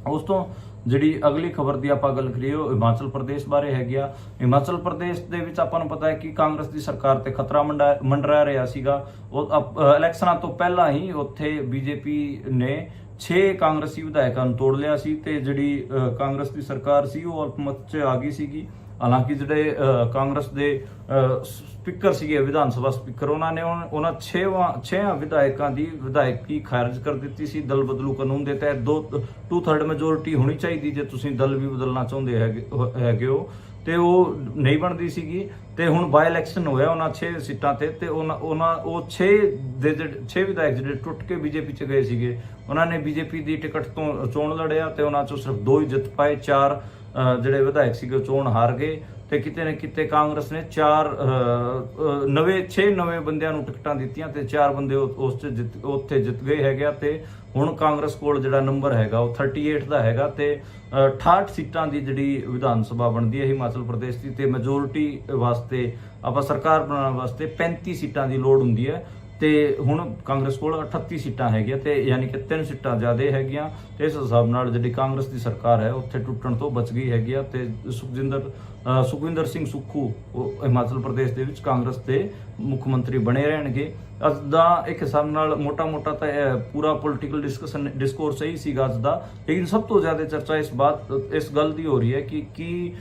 ਉਸ ਤੋਂ ਜਿਹੜੀ ਅਗਲੀ ਖਬਰ ਦੀ ਆਪਾਂ ਗੱਲ ਕਰੀਏ ਉਹ ਹਿਮਾਚਲ ਪ੍ਰਦੇਸ਼ ਬਾਰੇ ਹੈਗੀ ਆ। ਹਿਮਾਚਲ ਪ੍ਰਦੇਸ਼ ਦੇ ਵਿੱਚ ਆਪਾਂ ਨੂੰ ਪਤਾ ਹੈ ਕਿ ਕਾਂਗਰਸ ਦੀ ਸਰਕਾਰ ਤੇ ਖਤਰਾ ਮੰਡਰਾ ਰਿਹਾ ਸੀਗਾ। ਉਹ ਇਲੈਕਸ਼ਨਾਂ ਤੋਂ ਪਹਿਲਾਂ ਹੀ ਉੱਥੇ ਬੀਜੇਪੀ ਨੇ 6 ਕਾਂਗਰਸੀ ਵਿਧਾਇਕਾਂ ਨੂੰ ਤੋੜ ਲਿਆ ਸੀ ਤੇ ਜਿਹੜੀ ਕਾਂਗਰਸ ਦੀ ਸਰਕਾਰ ਸੀ ਉਹ ਅਲਪਮਤ 'ਚ ਆ ਗਈ ਸੀਗੀ। ਹਾਲਾਂਕਿ ਜਿਹੜੇ ਕਾਂਗਰਸ ਦੇ ਸਪੀਕਰ ਸੀਗੇ ਵਿਧਾਨ ਸਭਾ ਸਪੀਕਰ, ਉਹਨਾਂ ਨੇ ਉਹਨਾਂ 6 ਵਿਧਾਇਕਾਂ ਦੀ ਵਿਧਾਇਕੀ ਖਾਰਜ ਕਰ ਦਿੱਤੀ ਸੀ। ਦਲ ਬਦਲੂ ਕਾਨੂੰਨ ਦੇ ਤਹਿਤ 2/3 ਮੈਜੋਰਿਟੀ ਹੋਣੀ ਚਾਹੀਦੀ ਜੇ ਤੁਸੀਂ ਦਲ ਵੀ ਬਦਲਣਾ ਚਾਹੁੰਦੇ ਹੈਗੇ ਹੋ ਤੇ ਉਹ ਨਹੀਂ ਬਣਦੀ ਸੀਗੀ। ਤੇ ਹੁਣ ਬਾਈ ਇਲੈਕਸ਼ਨ ਹੋਇਆ ਉਹਨਾਂ 6 ਸੀਟਾਂ ਤੇ ਉਹ 6 ਵਿਧਾਇਕ ਜਿਹੜੇ ਟੁੱਟ ਕੇ ਬੀਜੇਪੀ 'ਚ ਗਏ ਸੀਗੇ, ਉਹਨਾਂ ਨੇ ਬੀਜੇਪੀ ਦੀ ਟਿਕਟ ਤੋਂ ਚੋਣ ਲੜਿਆ ਤੇ ਉਹਨਾਂ 'ਚੋਂ ਸਿਰਫ 2 ਹੀ ਜਿੱਤ ਪਾਏ। 4 ਜਿਹੜੇ ਵਿਧਾਇਕ ਸੀਗੇ ਚੋਣ ਹਾਰ ਗਏ ਤੇ ਕਿਤੇ ਨਾ ਕਿਤੇ ਕਾਂਗਰਸ ਨੇ 6 ਨਵੇਂ ਬੰਦਿਆਂ ਨੂੰ ਟਿਕਟਾਂ ਦਿੱਤੀਆਂ ਤੇ 4 ਬੰਦੇ ਉੱਥੇ ਜਿੱਤ ਗਏ ਹੈਗੇ। ਤੇ ਹੁਣ ਕਾਂਗਰਸ ਕੋਲ ਜਿਹੜਾ ਨੰਬਰ ਹੈਗਾ ਉਹ 38 ਦਾ ਹੈਗਾ ਤੇ 68 ਸੀਟਾਂ ਦੀ ਜਿਹੜੀ ਵਿਧਾਨ ਸਭਾ ਬਣਦੀ ਹੈ ਹਿਮਾਚਲ ਪ੍ਰਦੇਸ਼ ਦੀ ਤੇ ਮੈਜੋਰਿਟੀ ਵਾਸਤੇ ਆਪਾਂ ਸਰਕਾਰ ਬਣਾਉਣ ਵਾਸਤੇ 35 ਸੀਟਾਂ ਦੀ ਲੋੜ ਹੁੰਦੀ ਹੈ ਤੇ ਹੁਣ ਕਾਂਗਰਸ ਕੋਲ 38 ਸੀਟਾਂ ਹੈਗੀਆਂ ਤੇ ਯਾਨੀ ਕਿ 3 ਸੀਟਾਂ ਜ਼ਿਆਦਾ ਹੈਗੀਆਂ ਤੇ ਇਸ ਹਿਸਾਬ ਨਾਲ ਜਿਹੜੀ ਕਾਂਗਰਸ ਦੀ ਸਰਕਾਰ ਹੈ ਉੱਥੇ ਟੁੱਟਣ ਤੋਂ ਬਚ ਗਈ ਹੈਗੀ ਆ ਤੇ ਸੁਖਵਿੰਦਰ ਸਿੰਘ ਸੁੱਖੂ ਹਿਮਾਚਲ ਪ੍ਰਦੇਸ਼ ਦੇ ਵਿੱਚ ਕਾਂਗਰਸ ਦੇ ਮੁੱਖ ਮੰਤਰੀ ਬਣੇ ਰਹਿਣਗੇ। ਅੱਜ ਦਾ ਇੱਕ ਹਿਸਾਬ ਨਾਲ ਮੋਟਾ ਤਾਂ ਪੂਰਾ ਪੋਲੀਟੀਕਲ ਡਿਸਕੋਰਸ ਇਹੀ ਸੀਗਾ ਅੱਜ ਦਾ, ਲੇਕਿਨ ਸਭ ਤੋਂ ਜ਼ਿਆਦਾ ਚਰਚਾ ਇਸ ਗੱਲ ਦੀ ਹੋ ਰਹੀ ਹੈ ਕਿ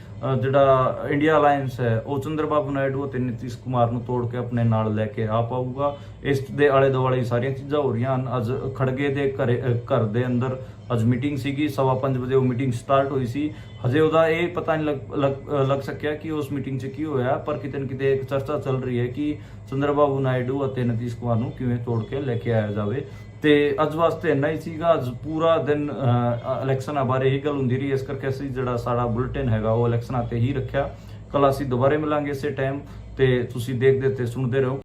ਜਿਹੜਾ ਇੰਡੀਆ ਅਲਾਈਅੰਸ ਹੈ ਉਹ ਚੰਦਰਬਾਬੂ ਨਾਇਡੂ ਅਤੇ ਨਿਤੀਸ਼ ਕੁਮਾਰ ਨੂੰ ਤੋੜ ਕੇ ਆਪਣੇ ਨਾਲ ਲੈ ਕੇ ਆ ਪਾਊਗਾ। ਇਸ ਦੇ ਆਲੇ ਦੁਆਲੇ ਸਾਰੀਆਂ ਚੀਜ਼ਾਂ ਹੋ ਰਹੀਆਂ ਹਨ। ਅੱਜ ਖੜਗੇ ਦੇ ਘਰ ਦੇ ਅੰਦਰ ਅੱਜ ਮੀਟਿੰਗ ਸੀਗੀ, 5:15 ਵਜੇ ਉਹ ਮੀਟਿੰਗ ਸਟਾਰਟ ਹੋਈ ਸੀ। ਹਜੇ ਉਹਦਾ ਇਹ ਪਤਾ ਨਹੀਂ ਲੱਗ ਸਕਿਆ ਕਿ ਉਸ ਮੀਟਿੰਗ 'ਚ ਕੀ ਹੋਇਆ, ਪਰ ਕਿਤੇ ਨਾ ਕਿਤੇ ਇੱਕ ਚਰਚਾ ਚੱਲ ਰਹੀ ਹੈ ਕਿ ਚੰਦਰਬਾਬੂ ਨਾਇਡੂ ਅਤੇ ਨਿਤੀਸ਼ ਕੁਮਾਰ ਨੂੰ ਕਿਵੇਂ ਤੋੜ ਕੇ ਲੈ ਕੇ ਆਇਆ ਜਾਵੇ। ਤੇ ਅੱਜ ਵਾਸਤੇ ਇੰਨਾ ਹੀ ਸੀਗਾ। ਅੱਜ ਪੂਰਾ ਦਿਨ ਇਲੈਕਸ਼ਨਾਂ ਬਾਰੇ ਹੀ ਗੱਲ ਹੁੰਦੀ ਰਹੀ, ਇਸ ਕਰਕੇ ਅਸੀਂ ਜਿਹੜਾ ਸਾਡਾ ਬੁਲੇਟਿਨ ਹੈਗਾ ਉਹ ਇਲੈਕਸ਼ਨਾਂ ਤੇ ਹੀ ਰੱਖਿਆ। ਕੱਲ ਅਸੀਂ ਦੁਬਾਰੇ ਮਿਲਾਂਗੇ ਇਸੇ ਟਾਈਮ ਤੇ ਤੁਸੀਂ ਦੇਖਦੇ ਤੇ ਸੁਣਦੇ ਰਹੋ।